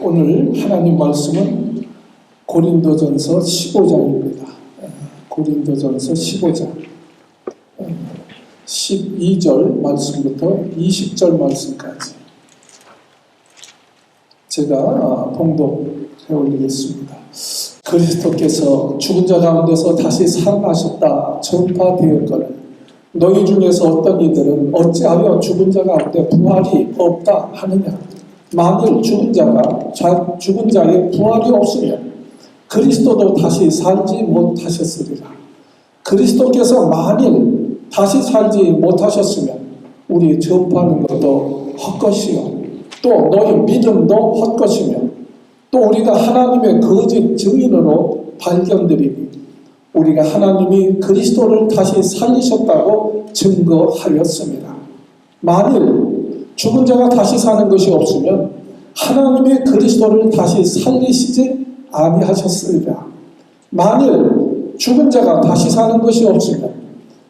오늘 하나님 말씀은 고린도전서 15장입니다. 고린도전서 15장 12절 말씀부터 20절 말씀까지 제가 봉독해 올리겠습니다. 그리스도께서 죽은 자 가운데서 다시 살아나셨다 전파되었거늘 너희 중에서 어떤 이들은 어찌하여 죽은 자 가운데 부활이 없다 하느냐. 만일 죽은 자의 부활이 없으면 그리스도도 다시 살지 못하셨으리라. 그리스도께서 만일 다시 살지 못하셨으면 우리 전파하는 것도 헛것이요 또 너희 믿음도 헛것이며 또 우리가 하나님의 거짓 증인으로 발견되리니 우리가 하나님이 그리스도를 다시 살리셨다고 증거하였습니다. 만일 죽은 자가 다시 사는 것이 없으면 하나님이 그리스도를 다시 살리시지 아니하셨으리라. 만일 죽은 자가 다시 사는 것이 없으면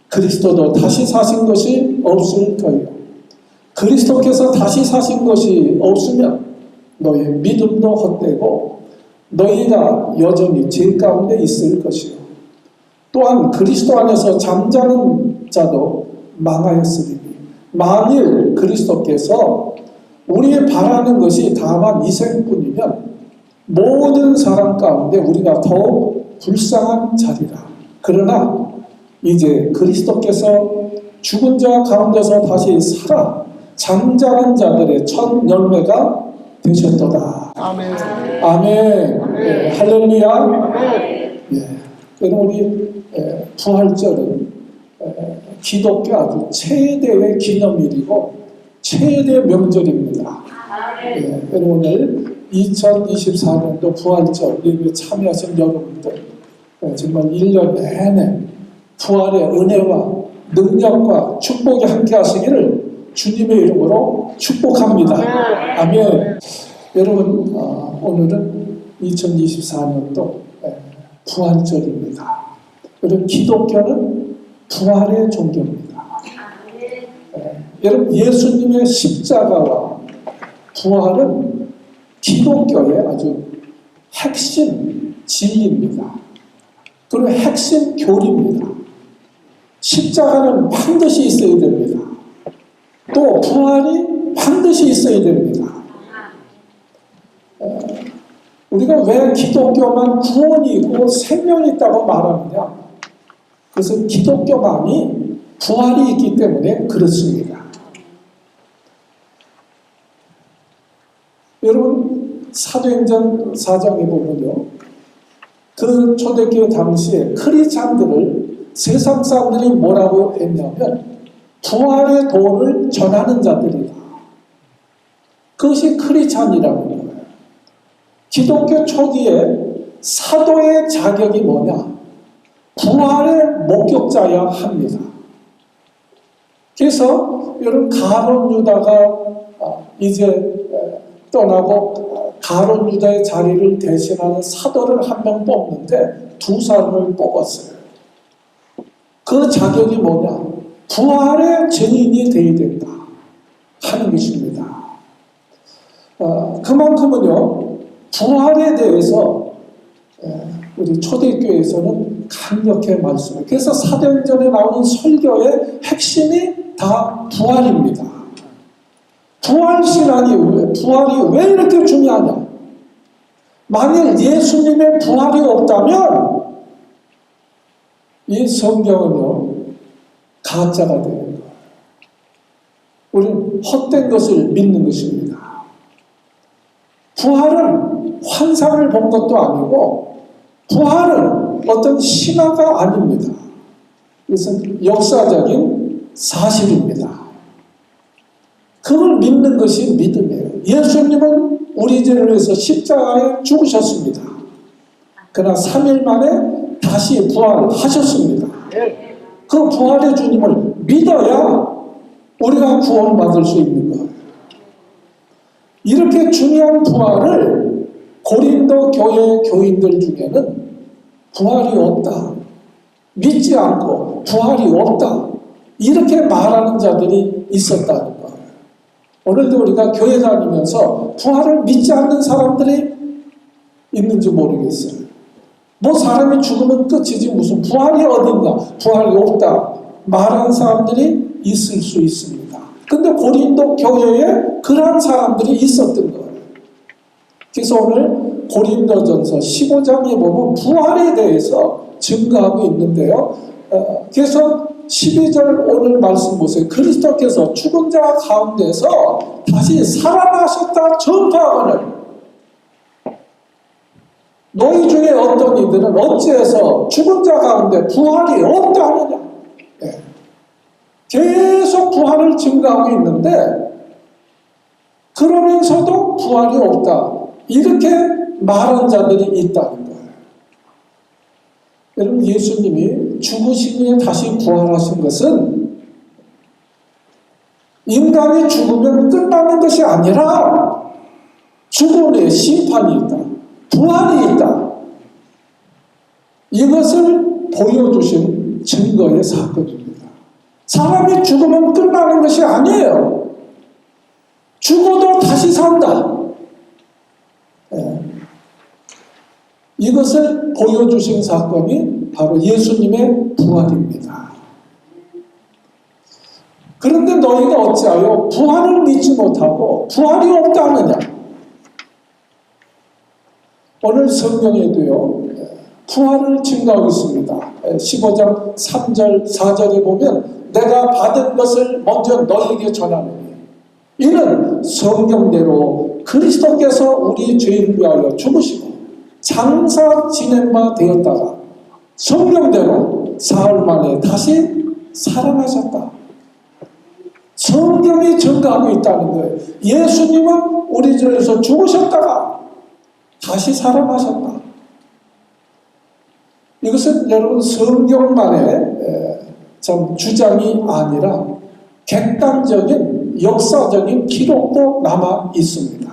그리스도도 다시 사신 것이 없을 터이요. 그리스도께서 다시 사신 것이 없으면 너희 믿음도 헛되고 너희가 여전히 죄 가운데 있을 것이요. 또한 그리스도 안에서 잠자는 자도 망하였으리니 만일 그리스도께서 우리의 바라는 것이 다만 이생뿐이면 모든 사람 가운데 우리가 더욱 불쌍한 자리라. 그러나 이제 그리스도께서 죽은 자 가운데서 다시 살아 잠자는 자들의 첫 열매가 되셨도다. 아멘. 아멘. 아멘. 할렐루야. 아멘. 여러분 우리 부활절은 기독교 아주 최대의 기념일이고 최대 명절입니다. 여러분 오늘 2024년도 부활절 예배 참여하신 여러분들 정말 1년 내내 부활의 은혜와 능력과 축복이 함께 하시기를 주님의 이름으로 축복합니다. 아멘. 여러분 오늘은 2024년도 부활절입니다. 여러분 기독교는 부활의 종교입니다. 여러분 예수님의 십자가와 부활은 기독교의 아주 핵심 진리입니다. 그리고 핵심 교리입니다. 십자가는 반드시 있어야 됩니다. 또 부활이 반드시 있어야 됩니다. 우리가 왜 기독교만 구원이 있고 생명이 있다고 말하느냐? 그것은 기독교만이 부활이 있기 때문에 그렇습니다. 여러분 사도행전 4장에 보면요, 그 초대교회 당시에 크리스찬들을 세상 사람들이 뭐라고 했냐면 부활의 도를 전하는 자들이다. 그것이 크리스찬이라는 거예요. 기독교 초기에 사도의 자격이 뭐냐? 부활의 목격자여야 합니다. 그래서 여러분 가룟 유다가 이제 떠나고 가룟 유다의 자리를 대신하는 사도를 한 명 뽑는데 두 사람을 뽑았어요. 그 자격이 뭐냐? 부활의 증인이 되어야 된다 하는 것입니다. 그만큼은요 부활에 대해서 우리 초대교회에서는 강력하게 말씀해요. 그래서 사도행전에 나오는 설교의 핵심이 다 부활입니다. 부활이 왜 이렇게 중요하냐? 만일 예수님의 부활이 없다면 이 성경은요 가짜가 되는 거예요. 우리는 헛된 것을 믿는 것입니다. 부활은 환상을 본 것도 아니고 부활은 어떤 신화가 아닙니다. 이것은 역사적인 사실입니다. 그걸 믿는 것이 믿음이에요. 예수님은 우리 죄를 위해서 십자가에 죽으셨습니다. 그러나 3일 만에 다시 부활하셨습니다. 그 부활의 주님을 믿어야 우리가 구원받을 수 있는 거예요. 이렇게 중요한 부활을 고린도 교회 교인들 중에는 부활이 없다, 믿지 않고 부활이 없다 이렇게 말하는 자들이 있었다는 거예요. 오늘도 우리가 교회 다니면서 부활을 믿지 않는 사람들이 있는지 모르겠어요. 뭐 사람이 죽으면 끝이지 무슨 부활이 어딘가, 부활이 없다 말하는 사람들이 있을 수 있습니다. 근데 고린도 교회에 그러한 사람들이 있었던 거예요. 그래서 오늘 고린도전서 15장에 보면 부활에 대해서 증거하고 있는데요. 그래서 12절 오늘 말씀 보세요. 그리스도께서 죽은 자 가운데서 다시 살아나셨다 전파하거늘 너희 중에 어떤 이들은 어찌해서 죽은 자 가운데 부활이 없다 하느냐. 계속 부활을 증거하고 있는데 그러면서도 부활이 없다 이렇게 말한 자들이 있다는 거예요. 여러분, 예수님이 죽으신 후에 다시 부활하신 것은 인간이 죽으면 끝나는 것이 아니라 죽음 후에 심판이 있다, 부활이 있다, 이것을 보여주신 증거의 사건입니다. 사람이 죽으면 끝나는 것이 아니에요. 죽어도 다시 산다. 이것을 보여주신 사건이 바로 예수님의 부활입니다. 그런데 너희가 어찌하여 부활을 믿지 못하고 부활이 없다느냐. 오늘 성경에도요 부활을 증거하고 있습니다. 15장 3절 4절에 보면 내가 받은 것을 먼저 너희에게 전하노니 이는 성경대로 그리스도께서 우리 죄를 위하여 죽으시고 장사 지낸 바 되었다가 성경대로 사흘 만에 다시 살아나셨다. 성경이 증거하고 있다는 거예요. 예수님은 우리 죄에서 죽으셨다가 다시 살아나셨다. 이것은 여러분 성경만의 참 주장이 아니라 객관적인 역사적인 기록도 남아 있습니다.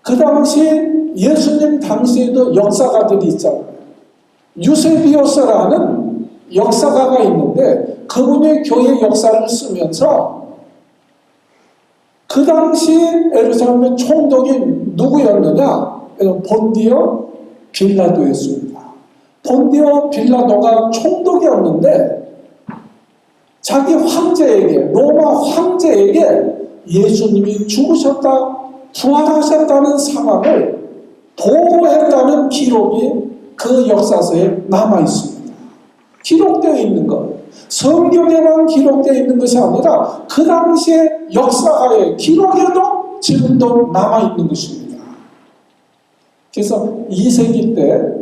그 당시 예수님 당시에도 역사가들이 있잖아요. 유세비오스라는 역사가가 있는데 그분이 교회 역사를 쓰면서 그 당시 예루살렘의 총독이 누구였느냐? 본디오 빌라도였습니다. 본디오 빌라도가 총독이었는데 자기 황제에게, 로마 황제에게 예수님이 죽으셨다, 부활하셨다는 상황을 보고했다는 기록이 그 역사서에 남아 있습니다. 기록되어 있는 것, 성경에만 기록되어 있는 것이 아니라 그 당시의 역사가의 기록에도 지금도 남아 있는 것입니다. 그래서 2세기 때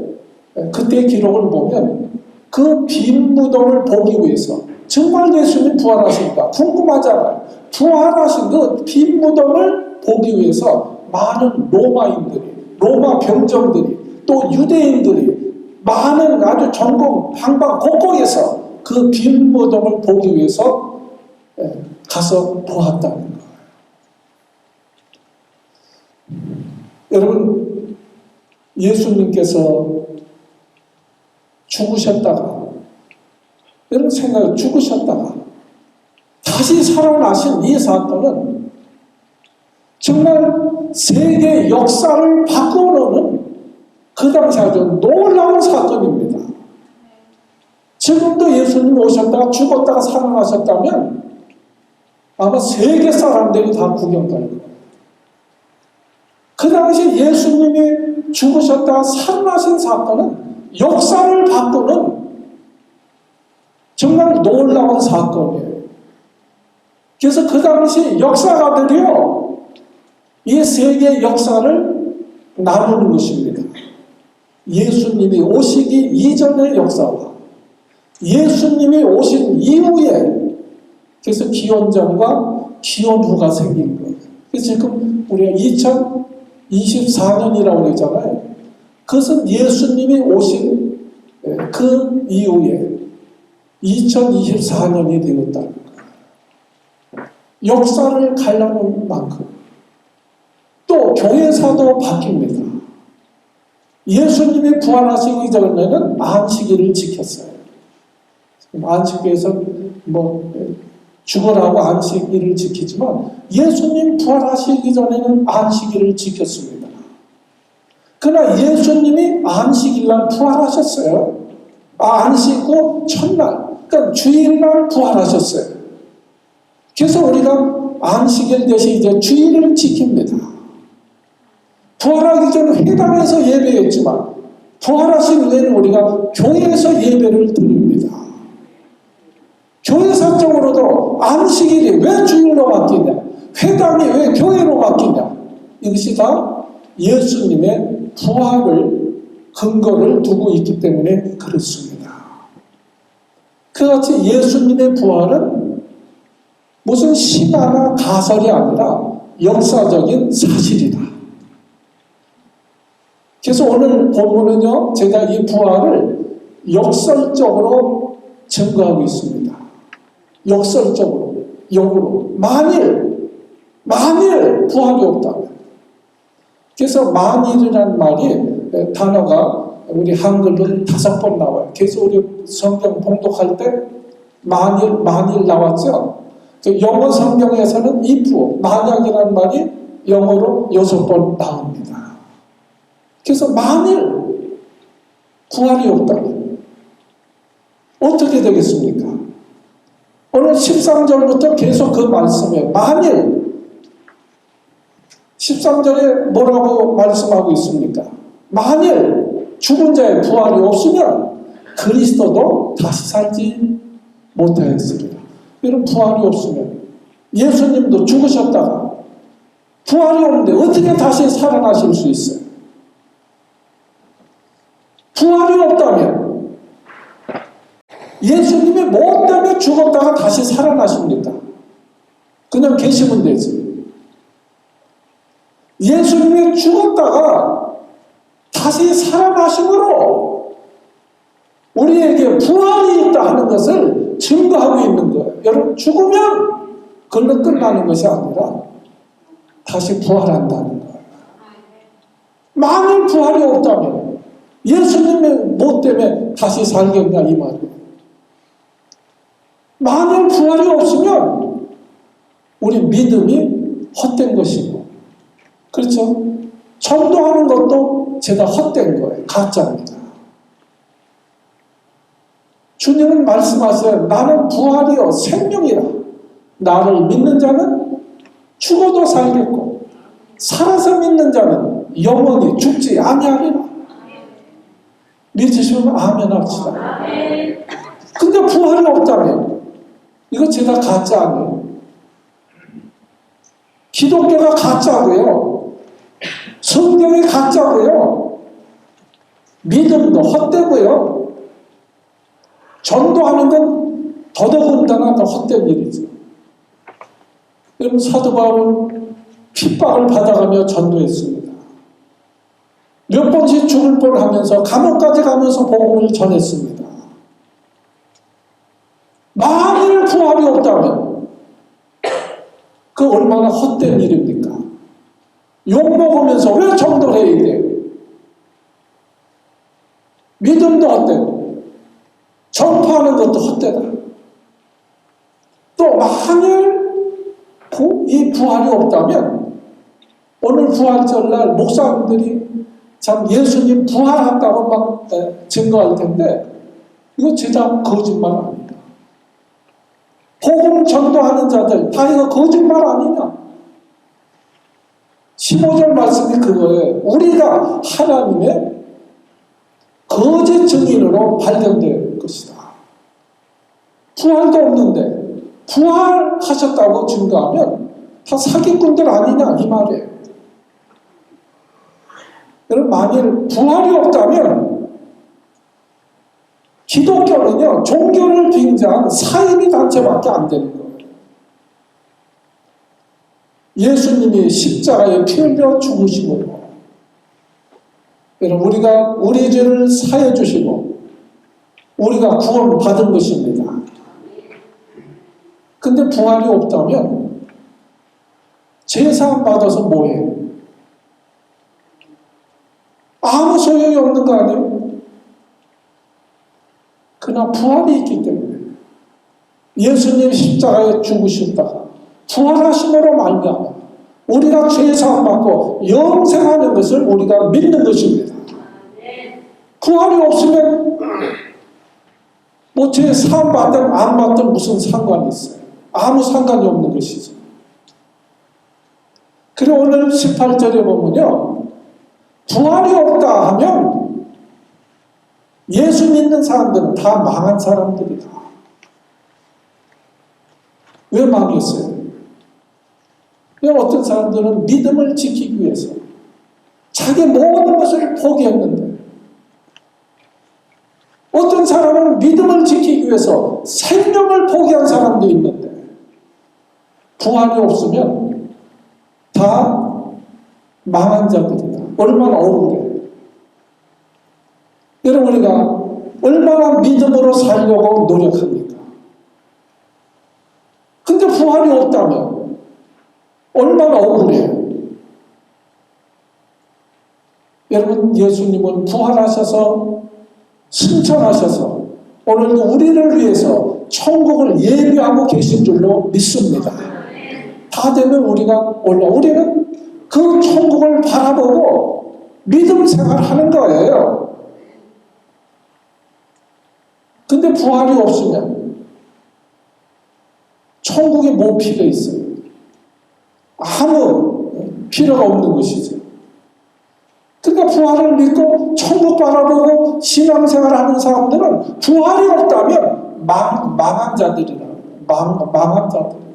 그때 기록을 보면 그 빈 무덤을 보기 위해서 정말 예수님 부활하신가 궁금하잖아요. 부활하신 그 빈 무덤을 보기 위해서 많은 로마인들이, 로마 병정들이, 또 유대인들이 많은 아주 전국 방방 곳곳에서 그 빈 무덤을 보기 위해서 가서 보았다는 거예요. 여러분, 예수님께서 죽으셨다가, 여러분 생각해, 죽으셨다가 다시 살아나신 이 사건은 정말 세계 역사를 바꿔놓는 그 당시 아주 놀라운 사건입니다. 지금도 예수님 오셨다가 죽었다가 살아나셨다면 아마 세계 사람들이 다 구경 갈 거예요. 그 당시 예수님이 죽으셨다가 살아나신 사건은 역사를 바꾸는 정말 놀라운 사건이에요. 그래서 그 당시 역사가들이요, 이 세계 역사를 나누는 것입니다. 예수님이 오시기 이전의 역사와 예수님이 오신 이후에, 그래서 기원 전과 기원 후가 생긴 거예요. 그래서 지금 우리가 2024년이라고 그러잖아요. 그것은 예수님이 오신 그 이후에 2024년이 되었다는 거예요. 역사를 갈라놓은 만큼 또 교회사도 바뀝니다. 예수님이 부활하시기 전에는 안식일을 지켰어요. 안식일에서 죽으라고 안식일을 지키지만 예수님 부활하시기 전에는 안식일을 지켰습니다. 그러나 예수님이 안식일날 부활하셨어요. 안식고 첫날, 그러니까 주일날 부활하셨어요. 그래서 우리가 안식일 대신 이제 주일을 지킵니다. 부활하기 전에 회당에서 예배했지만 부활하신 후에는 우리가 교회에서 예배를 드립니다. 교회사적으로도 안식일이 왜 주일로 바뀌냐? 회당이 왜 교회로 바뀌냐? 이것이 다 예수님의 부활을 근거를 두고 있기 때문에 그렇습니다. 그같이 예수님의 부활은 무슨 신화나 가설이 아니라 역사적인 사실이다. 그래서 오늘 본문은요, 제가 이 부활을 역설적으로 증거하고 있습니다. 역설적으로, 역으로. 만일 부활이 없다면. 그래서 만일이라는 말이 단어가 우리 한글로 5번 나와요. 그래서 우리 성경 봉독할 때 만일 나왔죠. 영어 성경에서는 if, 만약이라는 말이 영어로 6번 나옵니다. 그래서 만일 부활이 없다면 어떻게 되겠습니까? 오늘 13절부터 계속 그 말씀에 만일 13절에 뭐라고 말씀하고 있습니까? 만일 죽은 자의 부활이 없으면 그리스도도 다시 살지 못하였으리라. 이런 부활이 없으면 예수님도 죽으셨다가 부활이 없는데 어떻게 다시 살아나실 수 있어요? 부활이 없다면 예수님이 뭐 때문에 죽었다가 다시 살아나십니까? 그냥 계시면 되지. 예수님이 죽었다가 다시 살아나심으로 우리에게 부활이 있다 하는 것을 증거하고 있는 거예요. 여러분, 죽으면 그걸로 끝나는 것이 아니라 다시 부활한다는 거예요. 만일 부활이 없다면 예수님의 뭐 때문에 다시 살겠냐 이 말이에요. 만일 부활이 없으면 우리 믿음이 헛된 것이고, 그렇죠? 전도하는 것도 제가 헛된 거예요. 가짜입니다. 주님은 말씀하세요. 나는 부활이요 생명이라. 나를 믿는 자는 죽어도 살겠고 살아서 믿는 자는 영원히 죽지 아니하리라. 믿으시면 아멘 합시다. 근데 부활이 없다면 이거 제가 가짜 아니에요. 기독교가 가짜고요. 성경이 가짜고요. 믿음도 헛되고요. 전도하는 건 더더군다나 더 헛된 일이죠. 여러분, 사도 바울은 핍박을 받아가며 전도했습니다. 몇 번씩 죽을 뻔하면서 감옥까지 가면서 복음을 전했습니다. 만일 부활이 없다면 그 얼마나 헛된 일입니까? 욕먹으면서 왜 전도를 해야 돼요? 믿음도 헛되고 전파하는 것도 헛되다. 또 만일 이 부활이 없다면 오늘 부활절날 목사님들이 참 예수님 부활한다고 막 증거할 텐데 이거 진짜 거짓말 아닙니다. 복음 전도하는 자들 다 이거 거짓말 아니냐? 15절 말씀이 그거예요. 우리가 하나님의 거짓 증인으로 발견될 것이다. 부활도 없는데 부활하셨다고 증거하면 다 사기꾼들 아니냐 이 말이에요. 여러분, 만일 부활이 없다면 기독교는요 종교를 빙자한 사이비 단체밖에 안 되는 거예요. 예수님이 십자가에 피 흘려 죽으심으로 여러분, 우리가 우리 죄를 사해 주시고 우리가 구원 받은 것입니다. 근데 부활이 없다면 제사함 받아서 뭐해요? 아무 소용이 없는 거 아니에요? 그러나 부활이 있기 때문에 예수님 십자가에 죽으셨다가 부활하심으로 말미암아 우리가 죄 사함 받고 영생하는 것을 우리가 믿는 것입니다. 부활이 없으면 뭐 죄 사함 받든 안 받든 무슨 상관이 있어요? 아무 상관이 없는 것이죠. 그리고 오늘 18절에 보면요, 부활이 없다 하면 예수 믿는 사람들은 다 망한 사람들이다. 왜 망했어요? 어떤 사람들은 믿음을 지키기 위해서 자기 모든 것을 포기했는데, 어떤 사람은 믿음을 지키기 위해서 생명을 포기한 사람도 있는데, 부활이 없으면 다 망한 자들이다. 얼마나 억울해. 여러분, 우리가 얼마나 믿음으로 살려고 노력합니까? 근데 부활이 없다면 얼마나 억울해요. 여러분, 예수님은 부활하셔서 승천하셔서 오늘도 우리를 위해서 천국을 예비하고 계신 줄로 믿습니다. 다 되면 우리가 우리는 그 천국을 바라보고 믿음 생활하는 거예요. 근데 부활이 없으면 천국에 뭐 필요 있어요? 아무 필요가 없는 것이죠. 그러니까 부활을 믿고 천국 바라보고 신앙생활을 하는 사람들은 부활이 없다면 망한 자들이라. 망한 자들이다.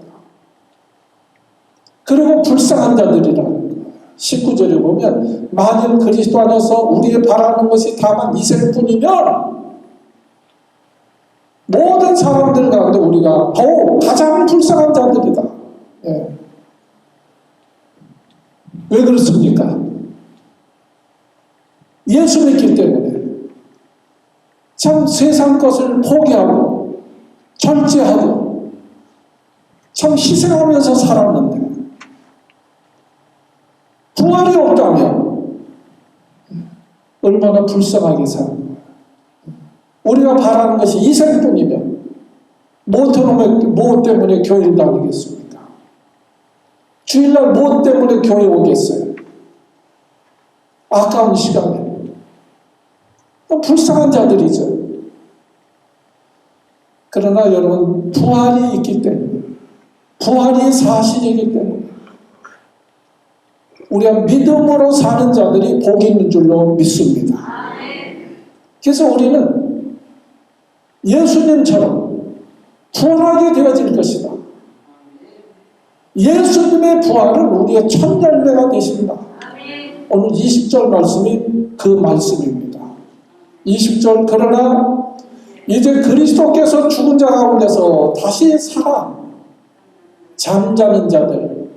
그리고 불쌍한 자들이라는 거예요. 19절에 보면 만일 그리스도 안에서 우리의 바라는 것이 다만 이생뿐이면 모든 사람들 가운데 우리가 더욱 가장 불쌍한 자들이다. 예. 왜 그렇습니까? 예수 믿기 때문에 참 세상 것을 포기하고 절제하고 참 희생하면서 살았는데 부활이 없다면 얼마나 불쌍하게 사는 거예요. 우리가 바라는 것이 이생뿐이면 뭐 때문에 교회를 다니겠습니까? 주일날 뭐 때문에 교회 오겠어요? 아까운 시간에 불쌍한 자들이죠. 그러나 여러분, 부활이 있기 때문에, 부활이 사실이기 때문에 우리가 믿음으로 사는 자들이 복이 있는 줄로 믿습니다. 그래서 우리는 예수님처럼 부활하게 되어질 것이다. 예수님의 부활은 우리의 첫 열매가 되십니다. 오늘 20절 말씀이 그 말씀입니다. 20절, 그러나 이제 그리스도께서 죽은 자 가운데서 다시 살아 잠자는 자들,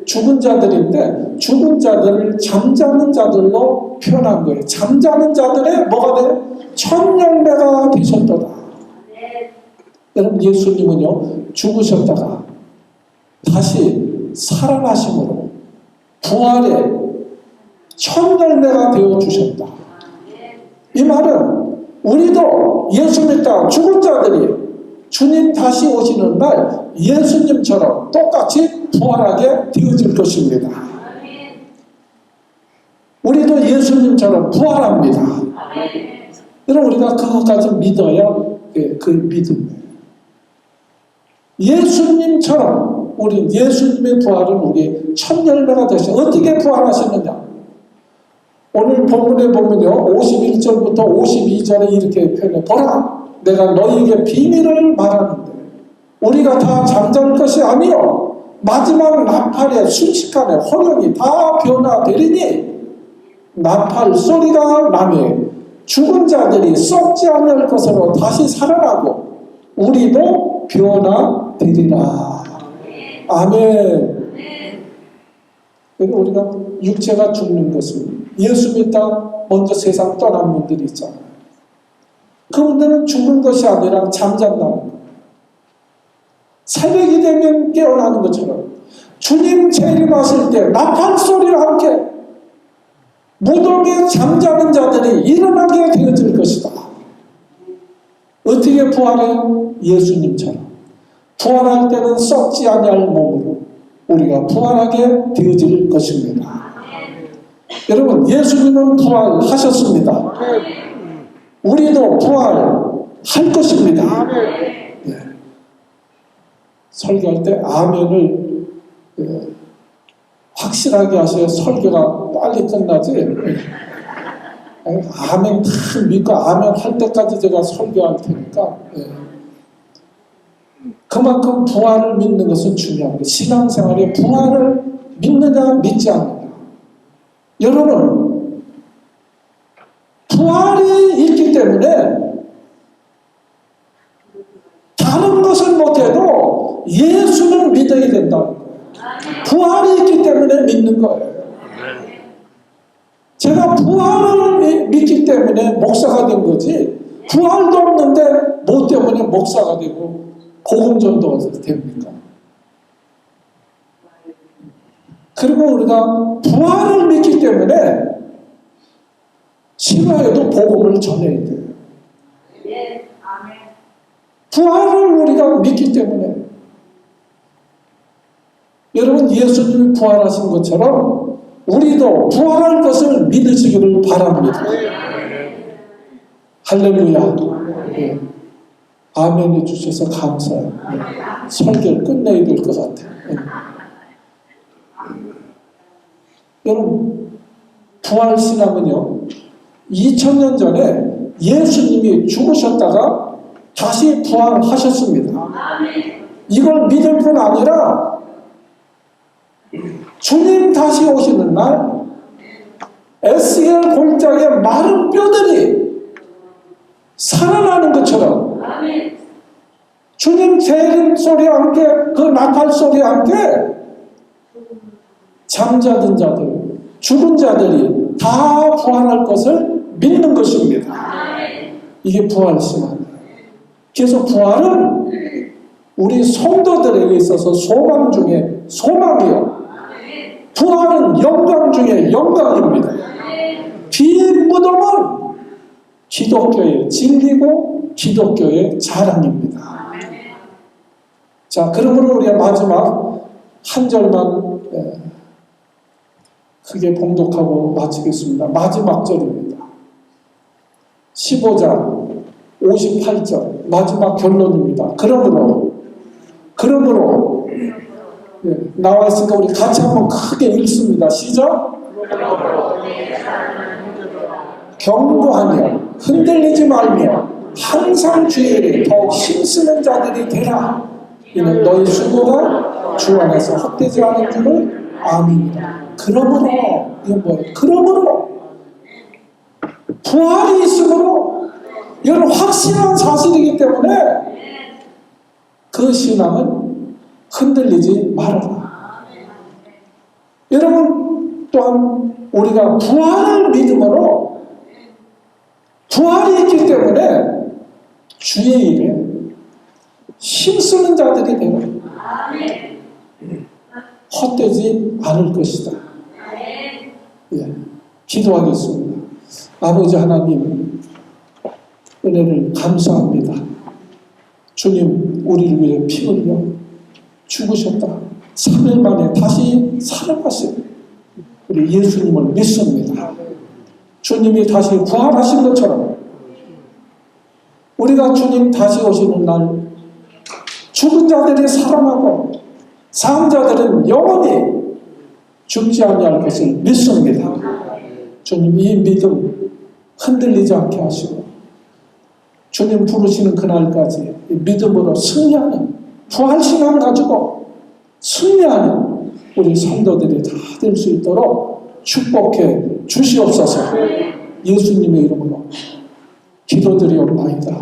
죽은 자들인데 죽은 자들을 잠자는 자들로 표현한 거예요. 잠자는 자들의 뭐가 돼? 첫 열매가 되셨도다. 여러분, 예수님은요, 죽으셨다가 다시 살아나심으로 부활의 첫 열매가 되어 주셨다. 이 말은 우리도 예수 믿다 죽은 자들이 주님 다시 오시는 날 예수님처럼 똑같이 부활하게 되어질 것입니다. 우리도 예수님처럼 부활합니다. 여러분, 우리가 그것까지 믿어야 그 믿음이에요. 예수님처럼 우리 예수님의 부활은 우리의 첫 열매가 되셔. 어떻게 부활하셨느냐? 오늘 본문에 보면요, 51절부터 52절에 이렇게 표현해. 보라, 내가 너희에게 비밀을 말하는데 우리가 다 잠잘 것이 아니요 마지막 나팔의 순식간에 호령이 다 변화되리니 나팔 소리가 나매 죽은 자들이 썩지 않을 것으로 다시 살아나고 우리도 변화되리라. 아멘. 그러니까 우리가 육체가 죽는 것은 예수 믿다 먼저 세상 떠난 분들이 있잖아요. 그분들은 죽는 것이 아니라 잠잔다는 거예요. 새벽이 되면 깨어나는 것처럼 주님 재림하실 때 나팔 소리와 함께 무덤에 잠자는 자들이 일어나게 되어질 것이다. 어떻게 부활해요? 예수님처럼. 부활할 때는 썩지 아니할 몸으로 우리가 부활하게 되어질 것입니다. 여러분, 예수님은 부활하셨습니다. 우리도 부활할 것입니다. 네. 설교할 때 아멘을 확실하게 하셔야 설교가 빨리 끝나지. 아멘 다 믿고 아멘 할 때까지 제가 설교할 테니까. 그만큼 부활을 믿는 것은 중요합니다. 신앙생활에 부활을 믿느냐 믿지 않느냐. 여러분, 부활이 있기 때문에 다른 것을 못해도 예수는 믿어야 된다는 거예요. 부활이 있기 때문에 믿는 거예요. 제가 부활을 믿기 때문에 목사가 된 거지, 부활도 없는데 뭐 때문에 목사가 되고 복음 전도가 됩니까? 그리고 우리가 부활을 믿기 때문에 신화에도 복음을 전해야 돼요. 부활을 우리가 믿기 때문에. 여러분, 예수님이 부활하신 것처럼 우리도 부활할 것을 믿으시기를 바랍니다. 할렐루야. 네. 아멘 해주셔서 감사해요. 네. 설교를 끝내야 될 것 같아요. 네. 여러분, 부활신앙은요, 2000년 전에 예수님이 죽으셨다가 다시 부활하셨습니다. 이걸 믿을 뿐 아니라 주님 다시 오시는 날 에스겔 골짜기에 마른 뼈들이 살아나는 것처럼 주님 재림 소리와 함께 그 나팔 소리와 함께 잠자던 자들, 죽은 자들이 다 부활할 것을 믿는 것입니다. 이게 부활신앙이에요. 그래서 부활은 우리 성도들에게 있어서 소망 중에 소망이요, 부활은 영광 중에 영광입니다. 빈 무덤은 기독교의 진리고 기독교의 자랑입니다. 자, 그러므로 우리가 마지막 한 절만 크게 봉독하고 마치겠습니다. 마지막 절입니다. 15장 58절 마지막 결론입니다. 그러므로 나와 있으니까 우리 같이 한번 크게 읽습니다. 시작. 경고하며 흔들리지 말며 항상 주의 일에 더욱 힘쓰는 자들이 되라. 이는 너희 수고가 주 안에서 헛되지 않은 줄을 아미니라. 그러므로, 이건 뭐예요? 그러므로 부활이 있으므로, 이건 확실한 사실이기 때문에 그 신앙은 흔들리지 말아라. 여러분, 또한 우리가 부활을 믿음으로, 부활이 있기 때문에 주의 일에 힘쓰는 자들이 되라. 헛되지 않을 것이다. 예, 기도하겠습니다. 아버지 하나님, 은혜를 감사합니다. 주님, 우리를 위해 피 흘려 죽으셨다. 3일 만에 다시 살아가신 우리 예수님을 믿습니다. 주님이 다시 부활하신 것처럼 우리가 주님 다시 오시는 날 죽은 자들이 살아나고 산 자들은 영원히 죽지 아니할 것을 믿습니다. 주님, 이 믿음 흔들리지 않게 하시고 주님 부르시는 그날까지 믿음으로 승리하는, 부활신앙 가지고 승리하는 우리 성도들이 다 될 수 있도록 축복해 주시옵소서. 예수님의 이름으로 기도드리옵나이다.